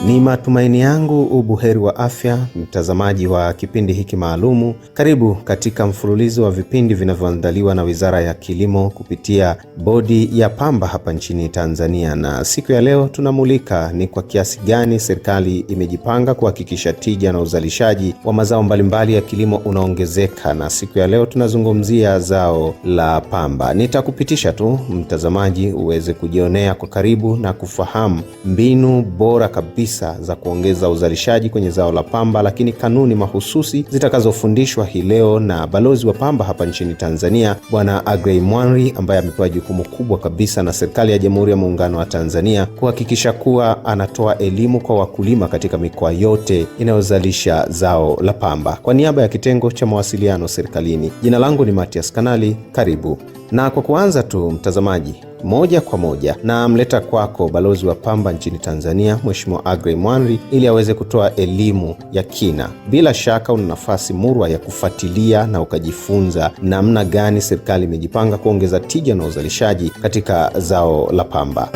Ni matumaini yangu ubuheri wa afya, mtazamaji wa kipindi hiki maalumu. Karibu katika mfululizo wa vipindi vinavyoandaliwa na Wizara ya Kilimo kupitia Bodi ya Pamba hapa nchini Tanzania. Na siku ya leo tunamulika ni kwa kiasi gani serikali imejipanga kuhakikisha tija na uzalishaji wa mazao mbalimbali ya kilimo unaongezeka. Na siku ya leo tunazungumzia zao la pamba. Nitakupitisha tu mtazamaji uweze kujionea kwa karibu na kufahamu mbinu bora kabisa za kuongeza uzalishaji kwenye zao la pamba, lakini kanuni mahususi zitakazofundishwa hii leo na balozi wa pamba hapa nchini Tanzania, Bwana Agrey Mwanri, ambaye amepewa jukumu kubwa kabisa na serikali ya Jamhuri ya Muungano wa Tanzania kuhakikisha kuwa anatoa elimu kwa wakulima katika mikoa yote inayozalisha zao la pamba. Kwa niaba ya kitengo cha mawasiliano serikalini, jina langu ni Matias Kanali. Karibu. Na kwa kuanza tu mtazamaji, moja kwa moja na mleta kwako balozi wa pamba nchini Tanzania, Mheshimiwa Agrey Mwanri, ili aweze kutoa elimu ya kina. Bila shaka una nafasi murwa ya kufuatilia na ukajifunza namna gani serikali imejipanga kuongeza tija na uzalishaji katika zao la pamba.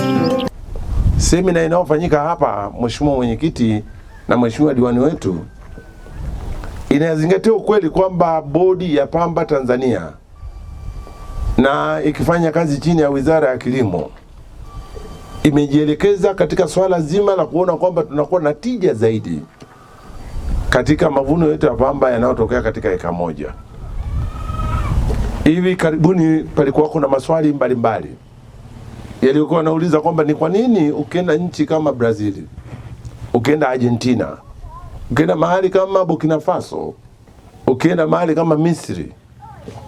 Semina inayofanyika hapa, Mheshimiwa Mwenyekiti na Mheshimiwa Diwani wetu, inazingatia ukweli kwamba Bodi ya Pamba Tanzania na ikifanya kazi chini ya Wizara ya Kilimo imejielekeza katika swala zima la kuona kwamba tunakuwa na tija zaidi katika mavuno yetu ya pamba yanayotokea katika eka moja. Hivi karibuni palikuwa kuna maswali mbalimbali yaliokuwa nauliza kwamba ni kwa nini ukienda nchi kama Brazil, ukienda Argentina, ukienda mahali kama Burkina Faso, ukienda mahali kama Misri,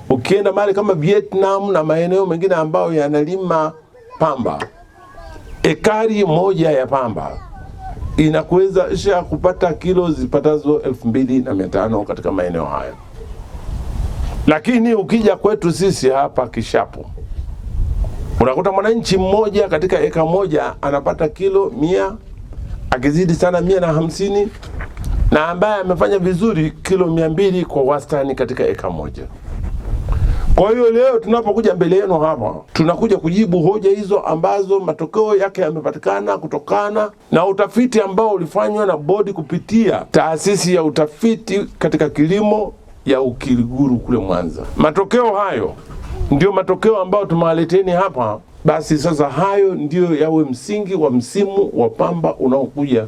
ukienda mahali kama Vietnam na maeneo mengine ambayo yanalima pamba, ekari moja ya pamba inakuwezesha kupata kilo zipatazo 2,500 katika maeneo haya. Lakini ukija kwetu sisi hapa Kishapu, unakuta mwananchi mmoja katika eka moja anapata kilo 100, akizidi sana 150, na ambaye amefanya vizuri kilo 200 kwa wastani katika eka moja. Kwa hiyo leo tunapokuja mbele yenu hapa, tunakuja kujibu hoja hizo ambazo matokeo yake yamepatikana kutokana na utafiti ambao ulifanywa na bodi kupitia taasisi ya utafiti katika kilimo ya Ukiriguru kule Mwanza. Matokeo hayo ndio matokeo ambayo tumewaleteni hapa. Basi sasa hayo ndio yawe msingi wa msimu wa pamba unaokuja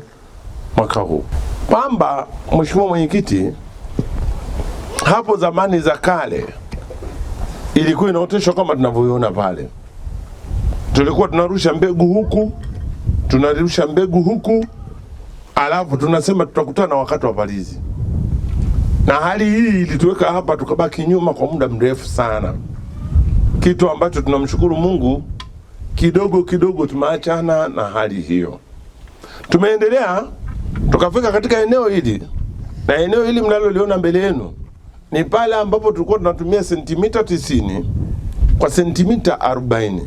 mwaka huu. Pamba, Mheshimiwa Mwenyekiti, hapo zamani za kale ilikuwa inaoteshwa kama tunavyoiona pale. Tulikuwa tunarusha mbegu huku, tunarusha mbegu huku, alafu tunasema tutakutana wakati wa palizi. Na hali hii ilituweka hapa tukabaki nyuma kwa muda mrefu sana. Kitu ambacho tunamshukuru Mungu, kidogo kidogo tumeachana na hali hiyo. Tumeendelea tukafika katika eneo hili, na eneo hili mnaloliona mbele yenu ni pale ambapo tulikuwa tunatumia sentimita 90 kwa sentimita 40.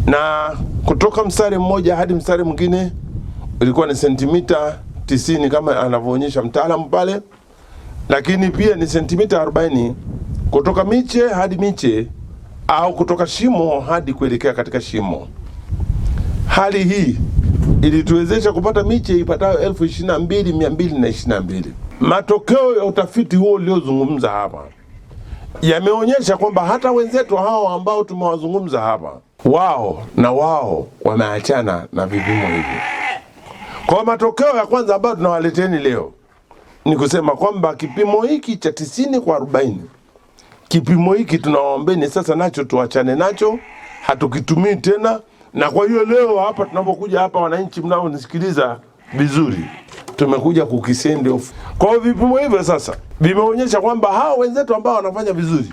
Na kutoka mstari mmoja hadi mstari mwingine ilikuwa ni sentimita 90 kama anavyoonyesha mtaalamu pale. Lakini pia ni sentimita 40 kutoka miche hadi miche, au kutoka shimo hadi kuelekea katika shimo. Hali hii ilituwezesha kupata miche ipatayo 22,222. Matokeo ya utafiti huo uliozungumza hapa yameonyesha kwamba hata wenzetu hao ambao tumewazungumza hapa, wao wameachana na vipimo hivi. Kwa matokeo ya kwanza ambayo tunawaleteni leo ni kusema kwamba kipimo hiki cha 90 kwa 40, kipimo hiki tunawaombeni sasa nacho tuachane nacho, hatukitumii tena. Na kwa hiyo leo hapa tunapokuja hapa, wananchi mnaonisikiliza vizuri, tumekuja kukisend off. Kwa hiyo vipimo hivyo sasa vimeonyesha kwamba hao wenzetu ambao wanafanya vizuri,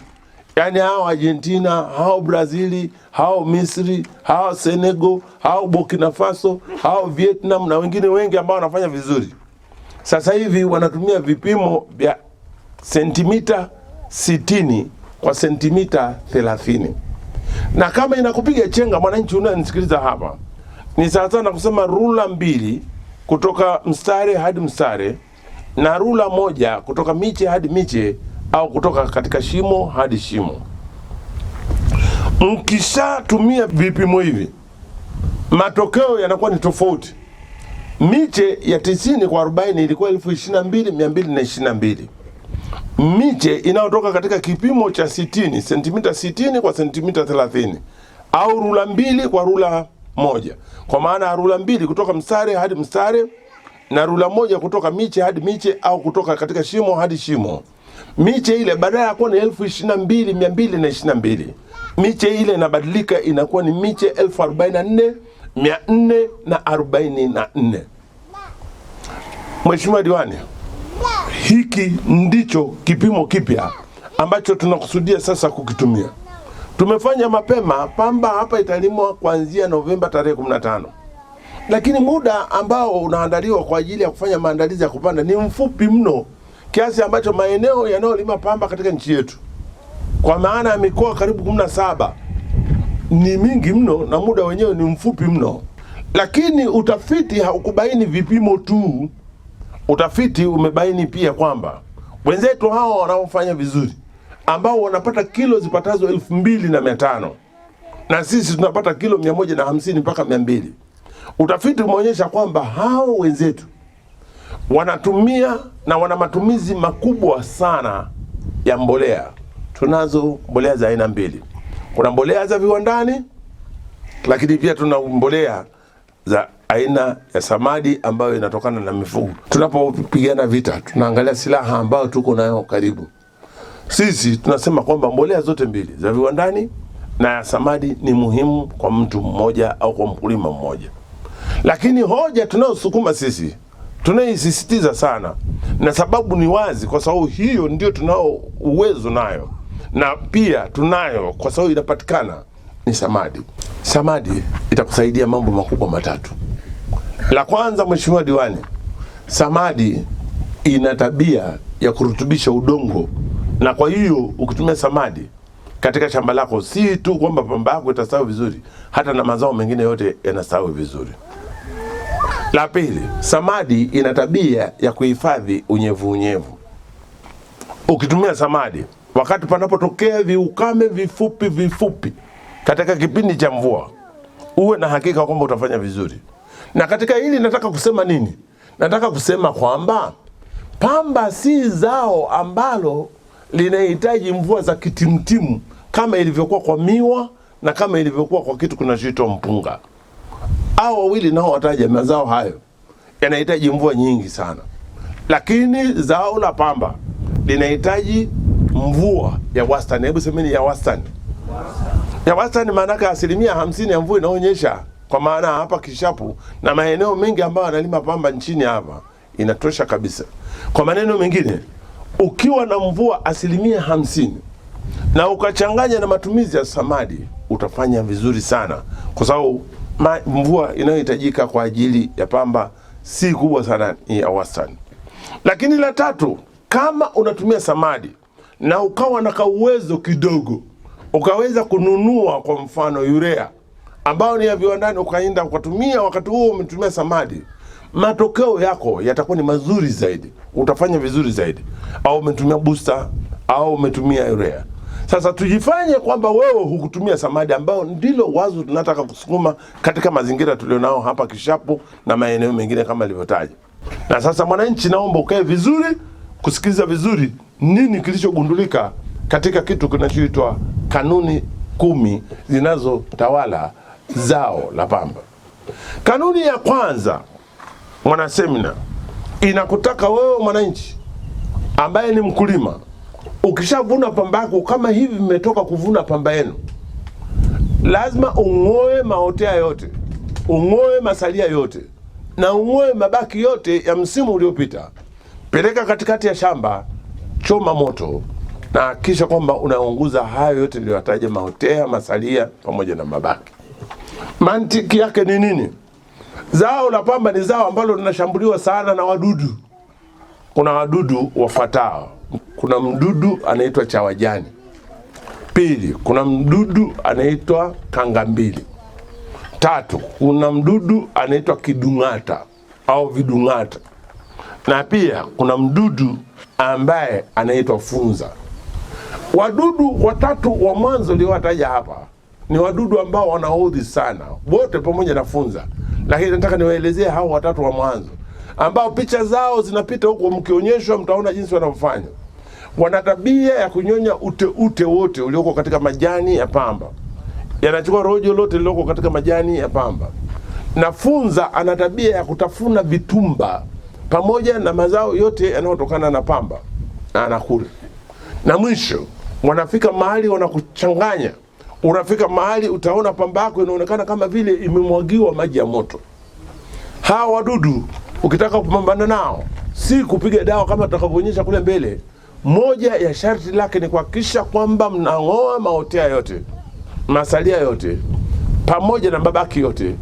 yani hao Argentina, hao Brazili, hao Misri, hao Senegal, hao Burkina Faso, hao Vietnam na wengine wengi ambao wanafanya vizuri, sasa hivi wanatumia vipimo vya sentimita 60 kwa sentimita 30. Na kama inakupiga chenga mwananchi unanisikiliza hapa, ni sawa sana kusema rula 2 kutoka mstari hadi mstari, na rula 1 kutoka miche hadi miche, au kutoka katika shimo hadi shimo. Mkishatumia vipimo hivi, matokeo yanakuwa ni tofauti. Miche ya 90 kwa 40 ilikuwa 22,222. Miche inayotoka katika kipimo cha 60, sentimita 60 kwa sentimita 30, au rula 2 kwa rula 1. Kwa maana rula 2 kutoka mstari hadi mstari na rula 1 kutoka miche hadi miche, au kutoka katika shimo hadi shimo. Miche ile badala ya kuwa ni 22,222, miche ile inabadilika inakuwa ni miche 44,444. Mheshimiwa Diwani, hiki ndicho kipimo kipya ambacho tunakusudia sasa kukitumia. Tumefanya mapema, pamba hapa italimwa kuanzia Novemba tarehe 15. Lakini muda ambao unaandaliwa kwa ajili ya kufanya maandalizi ya kupanda ni mfupi mno, kiasi ambacho maeneo yanayolima pamba katika nchi yetu, kwa maana ya mikoa karibu 17, ni mingi mno na muda wenyewe ni mfupi mno. Lakini utafiti haukubaini vipimo tu. Utafiti umebaini pia kwamba wenzetu hao wanaofanya vizuri, ambao wanapata kilo zipatazo 2,500, na sisi tunapata kilo 150 mpaka 200. Utafiti umeonyesha kwamba hao wenzetu wanatumia na wana matumizi makubwa sana ya mbolea. Tunazo mbolea za aina mbili. Kuna mbolea za viwandani, lakini pia tuna mbolea za aina ya samadi ambayo inatokana na mifugo. Tunapopigana vita, tunaangalia silaha ambayo tuko nayo karibu. Sisi tunasema kwamba mbolea zote mbili, za viwandani na ya samadi, ni muhimu kwa mtu mmoja au kwa mkulima mmoja. Lakini hoja tunayosukuma sisi, tunaisisitiza sana, na sababu ni wazi, kwa sababu hiyo ndio tunao uwezo nayo, na pia tunayo kwa sababu inapatikana, ni samadi. Samadi itakusaidia mambo makubwa matatu. La kwanza, Mheshimiwa Diwani, samadi ina tabia ya kurutubisha udongo, na kwa hiyo ukitumia samadi katika shamba lako, si tu kwamba pamba yako itastawi vizuri, hata na mazao mengine yote yanastawi vizuri. La pili, samadi ina tabia ya kuhifadhi unyevu. Ukitumia samadi wakati panapotokea viukame vifupi katika kipindi cha mvua, uwe na hakika kwamba utafanya vizuri. Na katika hili nataka kusema nini? Nataka kusema kwamba pamba si zao ambalo linahitaji mvua za kitimtimu kama ilivyokuwa kwa miwa na kama ilivyokuwa kwa kitu kinachoitwa mpunga. Hao wawili nao wataja mazao hayo yanahitaji mvua nyingi sana. Lakini zao la pamba linahitaji mvua ya wastani. Hebu semeni ya wastani. Ya wastani maana yake 50% ya mvua inaonyesha. Kwa maana hapa Kishapu na maeneo mengi ambayo analima pamba nchini hapa inatosha kabisa. Kwa maneno mengine, ukiwa na mvua 50% na ukachanganya na matumizi ya samadi, utafanya vizuri sana, kwa sababu mvua inayohitajika kwa ajili ya pamba si kubwa sana, ni ya wastani. Lakini la tatu, kama unatumia samadi na ukawa na uwezo kidogo, ukaweza kununua kwa mfano urea ambao ni ya viwandani, ukaenda ukatumia wakati huo umetumia samadi, matokeo yako yatakuwa ni mazuri zaidi, utafanya vizuri zaidi. Au umetumia booster au umetumia urea. Sasa tujifanye kwamba wewe hukutumia samadi, ambao ndilo wazo tunataka kusukuma katika mazingira tulionao hapa Kishapu na maeneo mengine kama nilivyotaja. Na sasa mwananchi, naomba ukae vizuri kusikiliza vizuri nini kilichogundulika katika kitu kinachoitwa kanuni 10 zinazotawala zao la pamba. Kanuni ya kwanza, mwana semina, inakutaka wewe mwananchi ambaye ni mkulima, ukishavuna pamba yako kama hivi mmetoka kuvuna pamba yenu, lazima ung'oe maotea yote, ung'oe masalia yote, na ung'oe mabaki yote ya msimu uliopita. Peleka katikati ya shamba, choma moto, na kisha kwamba unaunguza hayo yote niliyotaja, maotea, masalia pamoja na mabaki. Mantiki yake ni nini? Zao la pamba ni zao ambalo linashambuliwa sana na wadudu. Kuna wadudu wafuatao. Kuna mdudu anaitwa chawajani. Pili, kuna mdudu anaitwa kangambili. Tatu, kuna mdudu anaitwa kidung'ata au vidung'ata. Na pia kuna mdudu ambaye anaitwa funza. Wadudu watatu wa mwanzo niliowataja hapa ni wadudu ambao wanaudhi sana, wote pamoja na funza. lakini nataka niwaelezee hao watatu wa mwanzo ambao picha zao zinapita huko, mkionyeshwa mtaona jinsi wanavyofanya. Wana tabia ya kunyonya ute wote ulioko katika majani ya pamba, yanachukua rojo lote liloko katika majani ya pamba. Na funza ana tabia ya kutafuna vitumba pamoja na mazao yote yanayotokana na pamba na anakula. Na mwisho wanafika mahali wanakuchanganya, unafika mahali utaona pamba yako inaonekana kama vile imemwagiwa maji ya moto. Hawa wadudu ukitaka kupambana nao, si kupiga dawa kama tutakavyoonyesha kule mbele. Moja ya sharti lake ni kuhakikisha kwamba mnang'oa maotea yote, masalia yote, pamoja na mabaki yote,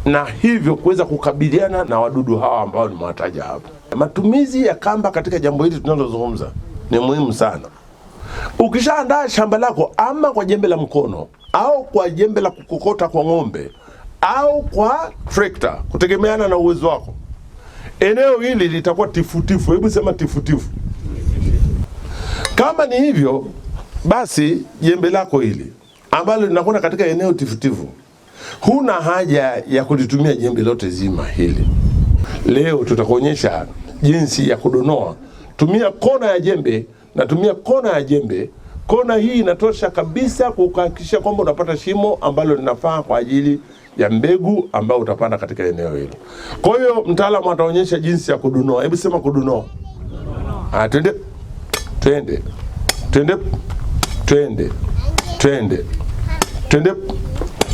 na hivyo kuweza kukabiliana na wadudu hawa ambao nimewataja hapa. Matumizi ya kamba katika jambo hili tunalozungumza ni muhimu sana. Ukishaandaa shamba lako ama kwa jembe la mkono au kwa jembe la kukokota kwa ng'ombe au kwa trekta, kutegemeana na uwezo wako, eneo hili litakuwa tifutifu. Hebu sema tifutifu. Kama ni hivyo, basi jembe lako hili ambalo linakwenda katika eneo tifutifu, huna haja ya kulitumia jembe lote zima hili. Leo tutakuonyesha jinsi ya kudonoa. Tumia kona ya jembe na tumia kona ya jembe. Kona hii inatosha kabisa kuhakikisha kwamba unapata shimo ambalo linafaa kwa ajili ya mbegu ambayo utapanda katika eneo hilo. Kwa hiyo mtaalamu ataonyesha jinsi ya kudonoa. Hebu sema kudonoa. Twende. Twende. Twende. Twende. Twende. Twende.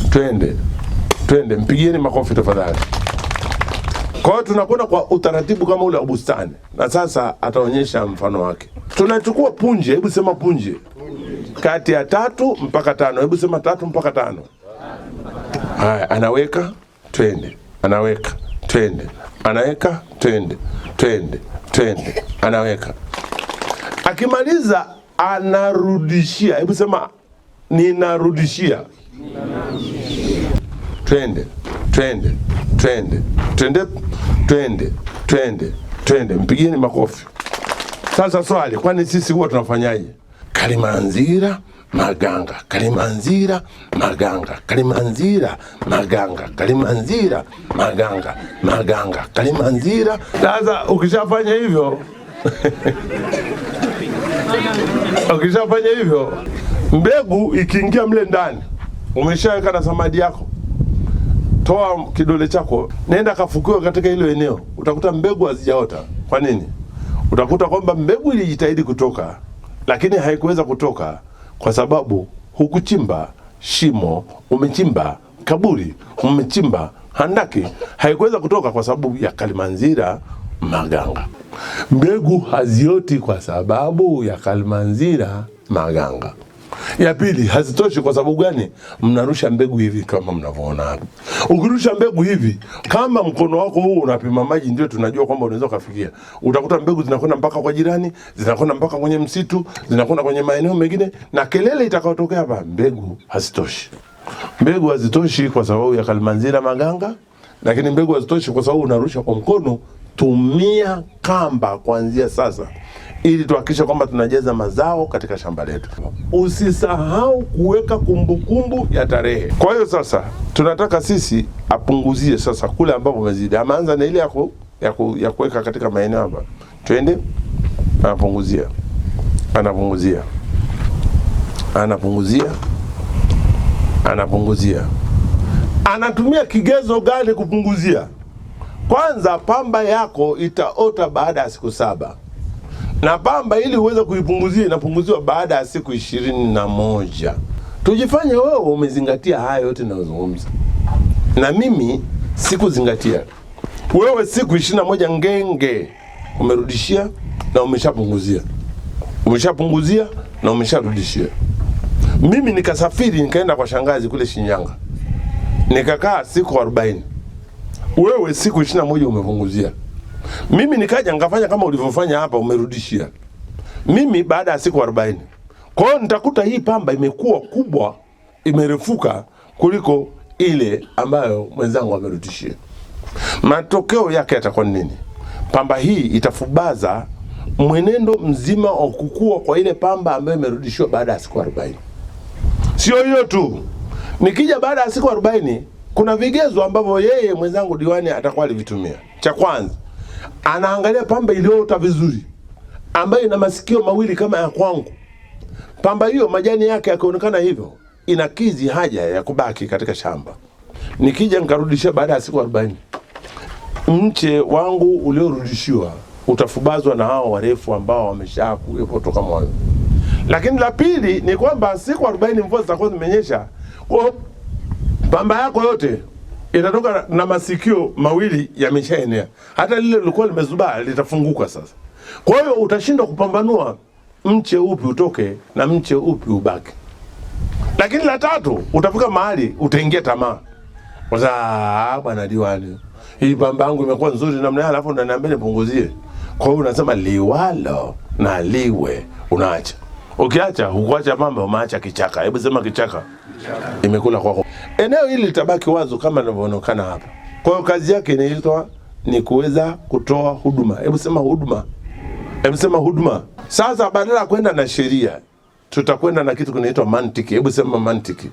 Twende. Twende. Mpigieni makofi tafadhali. Kwa hiyo tunakwenda kwa utaratibu kama ule wa bustani. Na sasa ataonyesha mfano wake. Tunachukua punje, hebu sema punje. Kati ya 3 mpaka 5. Hebu sema 3 mpaka 5. Haya, anaweka, twende. Anaweka, twende. Anaweka, twende. Twende. Twende. Anaweka. Akimaliza anarudishia. Hebu sema ninarudishia. Twende. Twende. Twende. Twende. Twende. Twende. Twende. Mpigieni makofi. Sasa swali, kwani sisi huwa tunafanyaje? Kalimanzira maganga, Kalimanzira maganga, Kalimanzira maganga, Kalimanzira maganga, maganga, Kalimanzira. Sasa ukishafanya hivyo ukishafanya hivyo, mbegu ikiingia mle ndani, umeshaweka na samadi yako, toa kidole chako, nenda kafukiwa katika hilo eneo, utakuta mbegu hazijaota. Kwa nini? Utakuta kwamba mbegu ilijitahidi kutoka, lakini haikuweza kutoka kwa sababu hukuchimba shimo, umechimba kaburi, umechimba handaki, haikuweza kutoka kwa sababu ya Kalimanzira maganga. Mbegu hazioti kwa sababu ya Kalimanzira maganga. Ya pili, hazitoshi kwa sababu gani? Mnarusha mbegu hivi kama mnavyoona hapa. Ukirusha mbegu hivi, kama mkono wako huu unapima maji, ndio tunajua kwamba unaweza kufikia. Utakuta mbegu zinakwenda mpaka kwa jirani, zinakwenda mpaka kwenye msitu, zinakwenda kwenye maeneo mengine, na kelele itakayotokea hapa, mbegu hazitoshi. Mbegu hazitoshi kwa sababu ya Kalimanzira maganga, lakini mbegu hazitoshi kwa sababu unarusha kwa mkono. Tumia kamba kuanzia sasa, ili tuhakikishe kwamba tunajaza mazao katika shamba letu. Usisahau kuweka kumbukumbu ya tarehe. Kwa hiyo sasa tunataka sisi apunguzie sasa kule ambapo umezidi. Ameanza na ile ya kuweka katika maeneo hapa. Twende, anapunguzia. Anapunguzia. Anapunguzia. Anapunguzia. Anatumia kigezo gani kupunguzia? Kwanza, pamba yako itaota baada ya siku 7. Na pamba ili uweze kuipunguzia inapunguziwa baada ya siku 21. Tujifanye wewe umezingatia haya yote ninayozungumza. Na mimi sikuzingatia. Wewe siku 21 ngenge umerudishia na umeshapunguzia. Umeshapunguzia na umesharudishia. Mimi nikasafiri nikaenda kwa shangazi kule Shinyanga. Nikakaa siku 40. Wewe siku 21 umepunguzia. Mimi nikaja nikafanya kama ulivyofanya hapa, umerudishia. Mimi baada ya siku 40. Kwa hiyo nitakuta hii pamba imekuwa kubwa, imerefuka kuliko ile ambayo mwenzangu amerudishia. Matokeo yake yatakuwa nini? Pamba hii itafubaza mwenendo mzima wa kukua kwa ile pamba ambayo imerudishiwa baada ya siku 40. Sio hiyo tu. Nikija baada ya siku 40 kuna vigezo ambavyo yeye mwenzangu diwani atakuwa alivitumia. Cha kwanza, anaangalia pamba iliyoota vizuri ambayo ina masikio mawili kama ya kwangu. Pamba hiyo majani yake yakionekana hivyo, inakizi haja ya kubaki katika shamba. Nikija nikarudishia baada ya siku 40, mche wangu uliorudishiwa utafubazwa na hao warefu ambao wameshakuwepo toka mwanzo. Lakini la pili ni kwamba siku 40 mvua zitakuwa zimenyesha, kwa pamba yako yote itatoka na masikio mawili yameshaenea. Hata lile lilikuwa limezubaa litafunguka sasa. Kwa hiyo utashindwa kupambanua mche upi utoke na mche upi ubaki. Lakini la tatu, utafika mahali utaingia tamaa. Sasa bwana diwani, hii pamba yangu imekuwa nzuri namna hii, alafu unaniambia nipunguzie. Kwa hiyo unasema liwalo na liwe, unaacha. Ukiacha, hukuacha pamba, umeacha kichaka. Hebu sema kichaka. Imekula kwako. Eneo hili litabaki wazo kama linavyoonekana hapa. Kwa hiyo kazi yake inaitwa ni kuweza kutoa huduma. Hebu sema huduma. Hebu sema huduma. Sasa badala ya kwenda na sheria, tutakwenda na kitu kinaitwa mantiki. Hebu sema mantiki.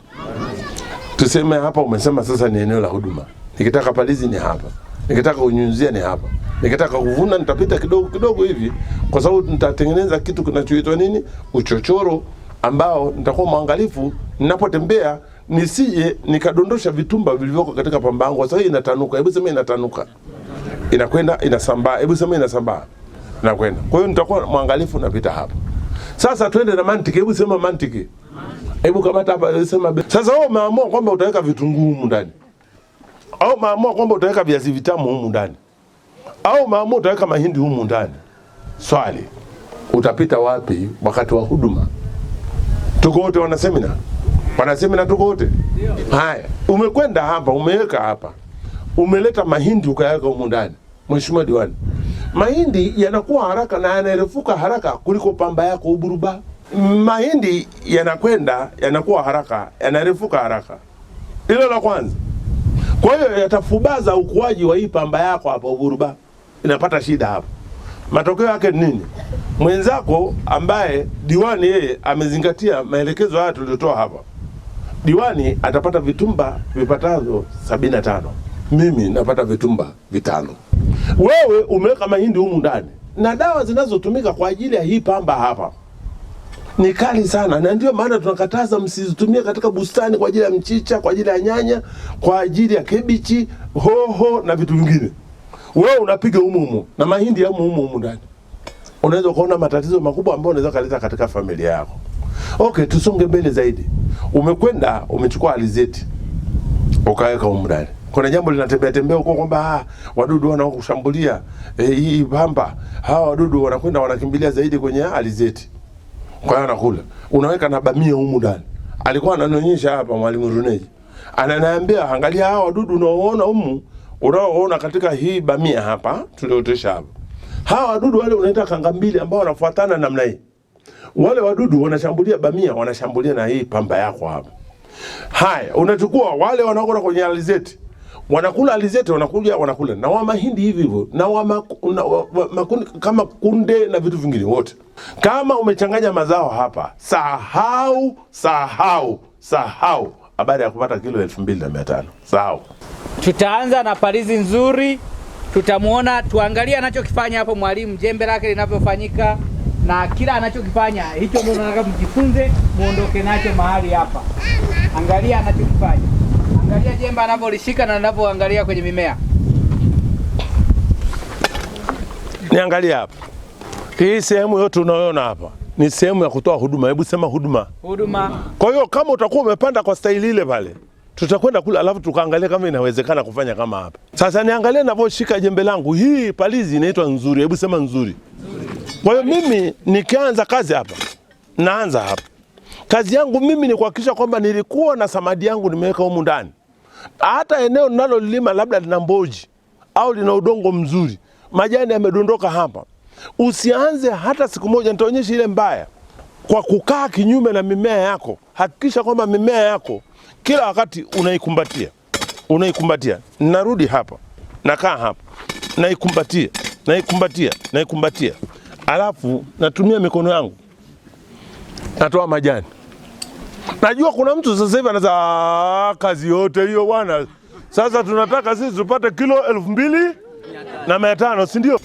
Tuseme hapa umesema sasa ni eneo la huduma. Nikitaka palizi ni hapa. Nikitaka kunyunyizia ni hapa. Nikitaka kuvuna nitapita kidogo kidogo hivi, kwa sababu nitatengeneza kitu kinachoitwa nini? Uchochoro, ambao nitakuwa mwangalifu ninapotembea nisije nikadondosha vitumba vilivyoko katika pamba yangu. Sasa hii inatanuka. Hebu sema inatanuka. Inakwenda inasambaa. Hebu sema inasambaa. Nakwenda. Kwa hiyo nitakuwa mwangalifu napita hapa. Sasa twende na mantiki. Hebu sema mantiki. Hebu kamata hapa sema. Sasa wewe umeamua kwamba utaweka vitunguu humu ndani. Au umeamua kwamba utaweka viazi vitamu humu ndani. Au umeamua utaweka mahindi humu ndani. Swali, utapita wapi wakati wa huduma? Tuko wote wana semina? Wana semina tuko wote? Haya, umekwenda hapa, umeweka hapa. Umeleta mahindi ukaweka humu ndani. Mheshimiwa diwani, mahindi yanakuwa haraka na yanarefuka haraka kuliko pamba yako uburuba. Mahindi yanakwenda, yanakuwa haraka, yanarefuka haraka. Hilo la kwanza. Kwa hiyo yatafubaza ukuaji wa hii pamba yako hapa uburuba. Inapata shida hapa. Matokeo yake ni nini? Mwenzako ambaye diwani yeye amezingatia maelekezo haya tuliotoa hapa, diwani atapata vitumba vipatazo 75. Mimi napata vitumba 5. Wewe umeweka mahindi humu ndani, na dawa zinazotumika kwa ajili ya hii pamba hapa ni kali sana, na ndio maana tunakataza msizitumie katika bustani kwa ajili ya mchicha, kwa ajili ya nyanya, kwa ajili ya kebichi, hoho na vitu vingine. Wewe unapiga humu na mahindi ya humu ndani. Unaweza kuona matatizo makubwa ambayo unaweza kuleta katika familia yako. Okay, tusonge mbele zaidi. Umekwenda umechukua alizeti ukaweka humu ndani. Kuna jambo linatembea huko kwamba wadudu wanaokushambulia hii pamba. Hawa wadudu wanakwenda wanakimbilia zaidi kwenye alizeti. Kwa hiyo anakula. Unaweka na bamia humu ndani. Alikuwa ananionyesha hapa mwalimu Runeji. Ananiambia angalia hawa wadudu unaoona humu, unaoona katika hii bamia hapa tuliotesha hapa. Hawa wadudu wale unaita kangambili ambao wanafuatana namna hii. Wale wadudu wanashambulia bamia, wanashambulia na hii pamba yako hapa. Haya, unachukua wale wanaokula kwenye alizeti. Wanakula alizeti, wanakuja wanakula na wa mahindi hivi hivyo, na makundi kama kunde na vitu vingine wote. Kama umechanganya mazao hapa, sahau habari ya kupata kilo 2500. Sahau. Tutaanza na palizi nzuri, tutamuona, tuangalie anachokifanya hapo mwalimu, jembe lake linavyofanyika na kila anachokifanya. Hicho ndio nataka mjifunze, muondoke nacho mahali hapa. Angalia anachokifanya. Angalia jembe anavyolishika na anavyoangalia kwenye mimea. Niangalia hapa. Hii sehemu yote unayoona hapa ni sehemu ya kutoa huduma. Hebu sema huduma. Huduma. Kwa hiyo kama utakuwa umepanda kwa staili ile pale, tutakwenda kule alafu tukaangalia kama inawezekana kufanya kama hapa. Sasa niangalie ninavyoshika jembe langu. Hii palizi inaitwa nzuri. Hebu sema nzuri. Kwa hiyo mimi nikianza kazi hapa, naanza hapa. Kazi yangu mimi ni kuhakikisha kwamba nilikuwa na samadi yangu nimeweka humu ndani. Hata eneo ninalolima labda lina mboji au lina udongo mzuri, majani yamedondoka hapa, usianze hata siku moja, nitaonyesha ile mbaya, kwa kukaa kinyume na mimea yako. Hakikisha kwamba mimea yako kila wakati unaikumbatia. Narudi hapa, nakaa hapa, naikumbatia. Alafu natumia mikono yangu, natoa majani. Najua kuna mtu sasa hivi anaza kazi yote hiyo bwana. Sasa tunataka sisi tupate kilo 2,500, si ndio?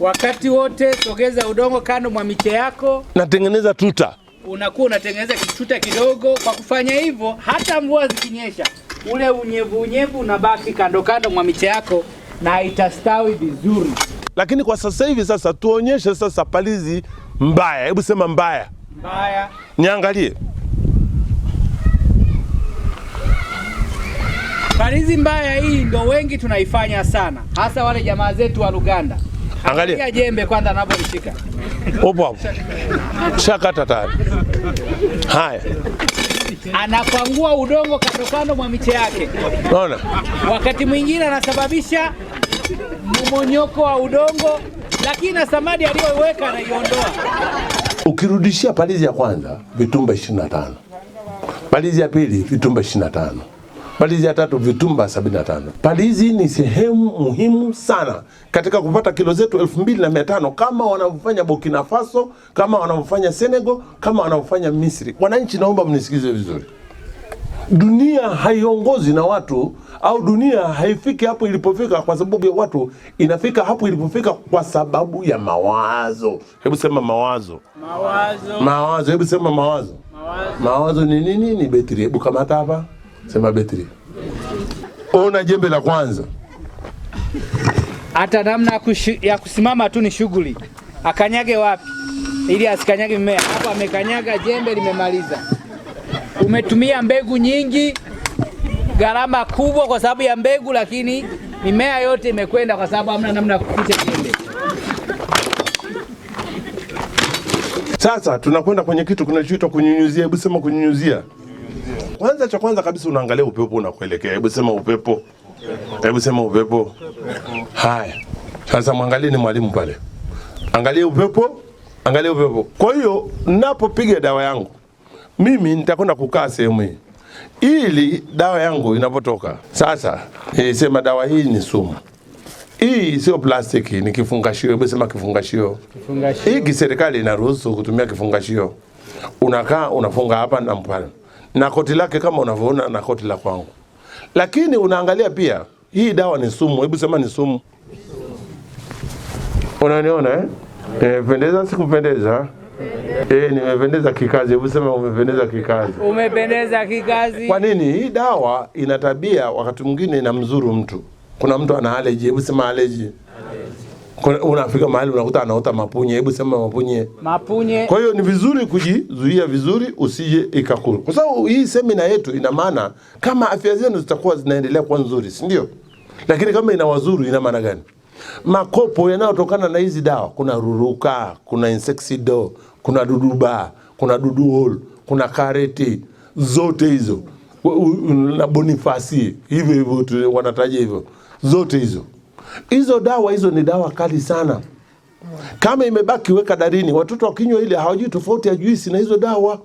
Wakati wote sogeza udongo kando mwa miche yako. Natengeneza tuta. Unakuwa unatengeneza kituta kidogo. Kwa kufanya hivyo, hata mvua zikinyesha, ule unyevu unabaki kando kando mwa miche yako na itastawi vizuri. Lakini kwa sasa hivi sasa tuonyeshe sasa palizi mbaya. Hebu sema mbaya. Mbaya. Niangalie. Palizi mbaya hii ndio wengi tunaifanya sana. Hasa wale jamaa zetu wa Luganda. Angalia jembe kwanza anapolishika. Opo hapo. Shakata tayari. Haya. Anakwangua udongo kando kando mwa miche yake. Unaona? Wakati mwingine anasababisha mmonyoko wa udongo, lakini na samadi aliyoweka anaiondoa. Ukirudishia palizi ya kwanza vitumba 25. Palizi ya pili vitumba 25. Palizi ya tatu vitumba 75. Palizi ni sehemu muhimu sana katika kupata kilo zetu 2,500 kama wanavyofanya Burkina Faso, kama wanavyofanya Senegal, kama wanavyofanya Misri. Wananchi, naomba mnisikize vizuri. Dunia haiongozi na watu, au dunia haifiki hapo ilipofika kwa sababu ya watu, inafika hapo ilipofika kwa sababu ya mawazo. Hebu sema mawazo. Mawazo. Mawazo, hebu sema mawazo. Mawazo ni nini? Ni betri. Hebu kamata hapa. Sema betri. Ona jembe la kwanza. Hata namna ya kusimama tu ni shughuli. Akanyage wapi ili asikanyage mimea. Hapo amekanyaga, jembe limemaliza. Umetumia mbegu nyingi, gharama kubwa kwa sababu ya mbegu, lakini mimea yote imekwenda kwa sababu hamna namna ya kupitisha jembe. Sasa tunakwenda kwenye kitu kinachoitwa kunyunyuzia. Hebu sema kunyunyuzia. Kwanza cha kwanza kabisa unaangalia upepo unakuelekea. Hebu sema upepo. Hebu sema upepo. Haya. Sasa mwangalieni mwalimu pale. Angalia upepo. Angalia upepo. Kwa hiyo ninapopiga dawa yangu, mimi nitakwenda kukaa sehemu hii ili dawa yangu inapotoka. Sasa nilisema dawa hii ni sumu. Hii sio plastiki, ni kifungashio. Hebu sema kifungashio. Hii kiserikali inaruhusu kutumia kifungashio. Unakaa unafunga hapa na mpana. Na koti lake kama unavyoona na koti la kwangu. Lakini unaangalia pia hii dawa ni sumu. Hebu sema ni sumu. Unaniona pendeza sikupendeza? Nimependeza kikazi. Hebu sema umependeza kikazi. Umependeza kikazi. Kwa nini? Hii dawa ina tabia wakati mwingine inamzuru mtu. Kuna mtu ana allergy. Hebu sema allergy. Unafika mahali unakuta anaota mapunye. Hebu sema mapunye. Mapunye. Kwa hiyo ni vizuri kujizuia vizuri usije ikakula. Kwa sababu hii semina yetu ina maana kama afya zenu zitakuwa zinaendelea kuwa nzuri, si ndio? Lakini kama inawazuru ina maana gani? Makopo yanayotokana na hizi dawa, kuna ruruka, kuna insectido, kuna duduba, kuna duduol, kuna kareti, zote hizo. Na bonifasi, hivyo wanataja hivyo. Zote hizo. Hizo dawa hizo ni dawa kali sana. Kama imebaki weka darini, watoto wakinywa ile hawajui tofauti ya juisi na hizo dawa.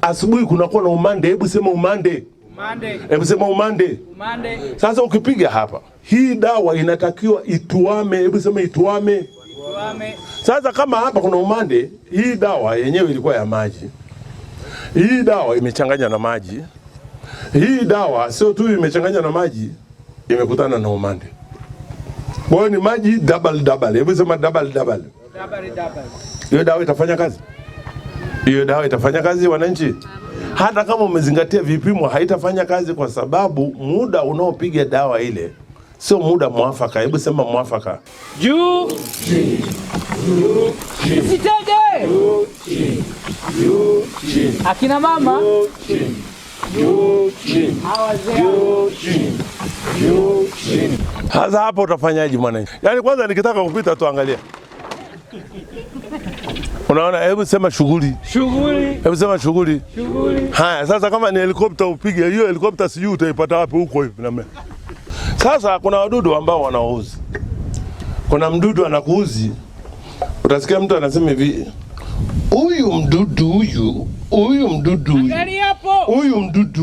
Asubuhi kunakuwa na umande. Hebu sema umande. Umande. Hebu sema umande. Umande. Sasa ukipiga hapa, hii dawa inatakiwa ituame. Hebu sema ituame. Ituame. Sasa kama hapa kuna umande, hii dawa yenyewe ilikuwa ya maji. Hii dawa imechanganya na maji. Hii dawa sio tu imechanganya na maji, imekutana na umande. Kwa hiyo ni maji double. Hebu sema double. Double. Hiyo dawa itafanya kazi? Hiyo dawa itafanya kazi wananchi? Hata kama umezingatia vipimo haitafanya kazi kwa sababu muda unaopiga dawa ile sio muda mwafaka. Hebu sema mwafaka. Juu. Usitege. Akina mama. Sasa hapo utafanyaje mwananchi? Yaani kwanza nikitaka kupita tu angalia. Unaona, hebu sema shughuli. Shughuli. Hebu sema shughuli. Shughuli. Haya, sasa kama ni helikopta upige, hiyo helikopta sijui utaipata wapi huko hivi na mimi. Sasa kuna wadudu ambao wanauzi. Kuna mdudu anakuuzi. Utasikia mtu anasema hivi, huyu mdudu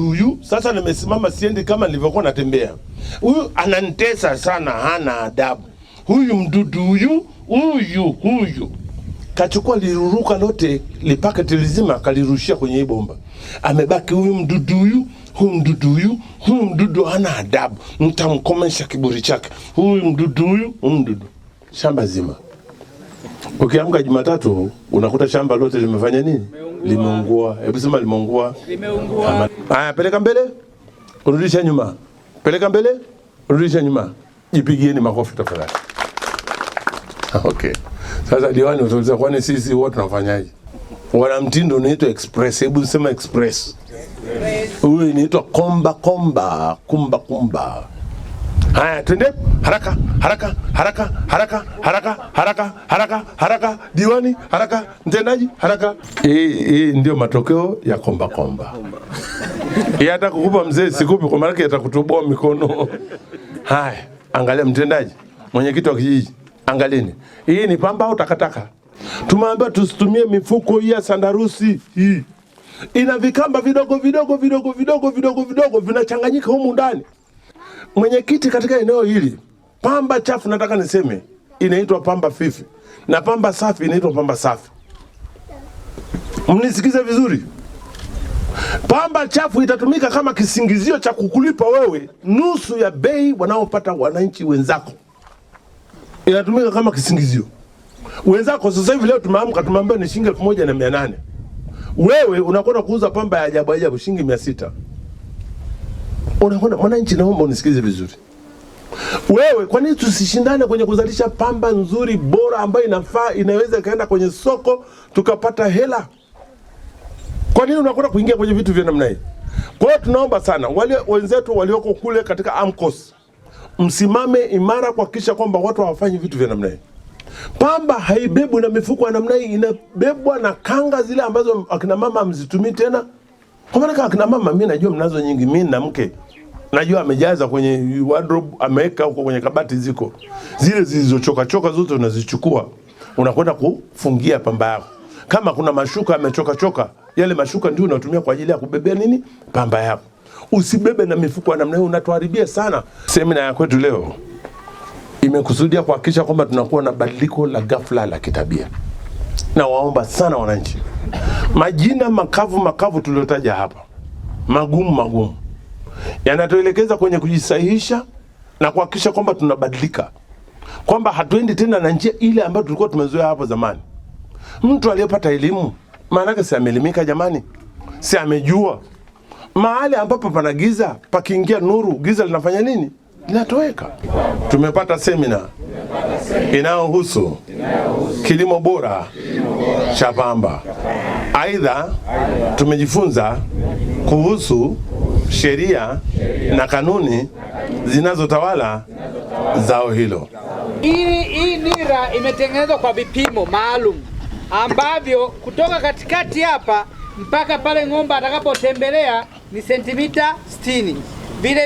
huyu. Sasa nimesimama siendi kama nilivyokuwa natembea. Huyu ananitesa sana, hana adabu. Huyu mdudu huyu. kachukua liruruka lote lipaketi lizima kalirushia kwenye hii bomba. Amebaki huyu mdudu huyu mdudu hana adabu, mtamkomesha kiburi chake. Huyu mdudu shamba zima. Ukiamka Jumatatu unakuta shamba lote limefanya nini? Limeungua. Hebu sema limeungua. Limeungua. Haya, peleka mbele, urudisha nyuma. Peleka mbele, urudisha nyuma. Jipigieni makofi tafadhali. Okay. Sasa diwani utauliza kwani sisi wote tunafanyaje? Wana mtindo unaitwa express. Hebu sema express. Huyu inaitwa kumba. Haya, twende haraka. Diwani haraka, mtendaji haraka. Hii ndio matokeo ya komba. Yeye hata kukupa mzee sikupi kwa maana atakutoboa mikono. Haya, angalia mtendaji, mwenyekiti wa kijiji, angalieni. Hii ni pamba au takataka? Tumeambiwa tusitumie mifuko hii ya sandarusi hii. Ina vikamba vidogo vinachanganyika humu ndani. Mwenyekiti, katika eneo hili pamba chafu nataka niseme inaitwa pamba fifi na pamba safi inaitwa pamba safi. Mnisikize vizuri. Pamba chafu itatumika kama kisingizio cha kukulipa wewe nusu ya bei wanaopata wananchi wenzako. Inatumika kama kisingizio. Wenzako sasa hivi leo tumeamka tumeambiwa ni shilingi 1800. Wewe unakwenda kuuza pamba ya ajabu shilingi 600. Unakwenda, mwananchi, naomba unisikize vizuri. Wewe kwa nini tusishindane kwenye kuzalisha pamba nzuri bora ambayo inafaa, inaweza kaenda kwenye soko tukapata hela? Kwa nini unakwenda kuingia kwenye vitu vya namna hii? Kwa hiyo tunaomba sana wale wenzetu walioko kule katika AMCOS, msimame imara kuhakikisha kwamba watu hawafanyi vitu vya namna hii. Pamba haibebwi na mifuko ya namna hii, inabebwa na kanga zile ambazo akina mama mzitumii tena. Kwa maana akina mama, mimi najua mnazo nyingi, mimi na mke najua amejaza kwenye wardrobe, ameweka huko kwenye kabati, ziko zile zilizochoka zote unazichukua unakwenda kufungia pamba yako. Kama kuna mashuka yamechoka, yale mashuka ndio unatumia kwa ajili ya kubebea nini? Pamba yako. Usibebe na mifuko ya namna hiyo, unatuharibia sana. Semina ya kwetu leo imekusudia kuhakikisha kwamba tunakuwa na badiliko la ghafla la kitabia. Na waomba sana wananchi, majina makavu tuliotaja hapa, magumu yanatuelekeza kwenye kujisahihisha na kuhakikisha kwamba tunabadilika, kwamba hatuendi tena na njia ile ambayo tulikuwa tumezoea hapo zamani. Mtu aliyepata elimu maana yake si ameelimika jamani, si amejua mahali ambapo pana giza, pakiingia nuru, giza linafanya nini? Linatoweka. Tumepata semina inayohusu kilimo bora cha pamba. Aidha, tumejifunza kuhusu sheria na kanuni zinazotawala zao hilo. Hii nira imetengenezwa kwa vipimo maalum ambavyo kutoka katikati hapa mpaka pale ng'ombe atakapotembelea ni sentimita 60.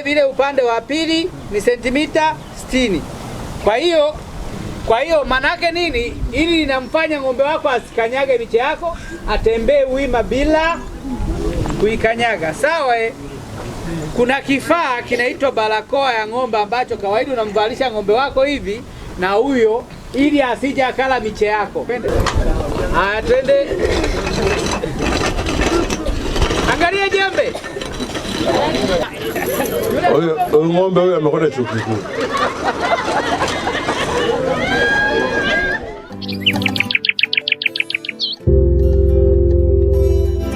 Vile upande wa pili ni sentimita 60. Kwa hiyo manake nini? Ili linamfanya ng'ombe wako asikanyage miche yako, atembee wima bila kuikanyaga. Sawa? Kuna kifaa kinaitwa barakoa ya ng'ombe ambacho kawaida unamvalisha ng'ombe wako hivi na huyo, ili asije akala miche yako. Haya, twende. Angalia jembe. Huyo ng'ombe huyo amekwenda chuo kikuu.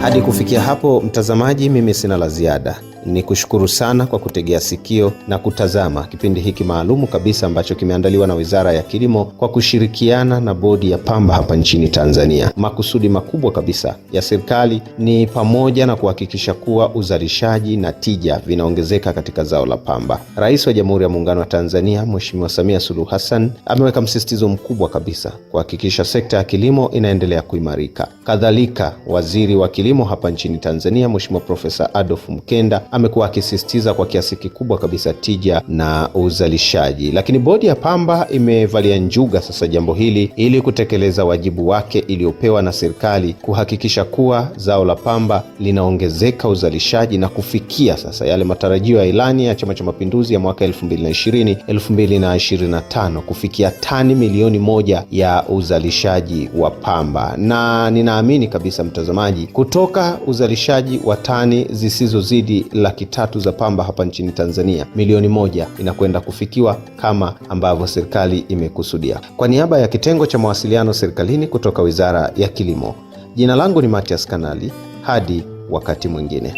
Hadi kufikia hapo, mtazamaji, mimi sina la ziada. Ni kushukuru sana kwa kutegea sikio na kutazama kipindi hiki maalumu kabisa ambacho kimeandaliwa na Wizara ya Kilimo kwa kushirikiana na Bodi ya Pamba hapa nchini Tanzania. Makusudi makubwa kabisa ya serikali ni pamoja na kuhakikisha kuwa uzalishaji na tija vinaongezeka katika zao la pamba. Rais wa Jamhuri ya Muungano wa Tanzania, Mheshimiwa Samia Suluhu Hassan, ameweka msisitizo mkubwa kabisa kuhakikisha sekta ya kilimo inaendelea kuimarika. Kadhalika, Waziri wa Kilimo hapa nchini Tanzania, Mheshimiwa Profesa Adolf Mkenda, amekuwa akisisitiza kwa kiasi kikubwa kabisa tija na uzalishaji. Lakini bodi ya pamba imevalia njuga sasa jambo hili ili kutekeleza wajibu wake iliyopewa na serikali kuhakikisha kuwa zao la pamba linaongezeka uzalishaji na kufikia sasa yale matarajio ya ilani ya Chama cha Mapinduzi ya mwaka 2020-2025 kufikia tani milioni 1 ya uzalishaji wa pamba. Na ninaamini kabisa mtazamaji, kutoka uzalishaji wa tani zisizozidi 300,000 za pamba hapa nchini Tanzania, milioni 1 inakwenda kufikiwa kama ambavyo serikali imekusudia. Kwa niaba ya kitengo cha mawasiliano serikalini kutoka Wizara ya Kilimo, jina langu ni Mathias Kanali. Hadi wakati mwingine.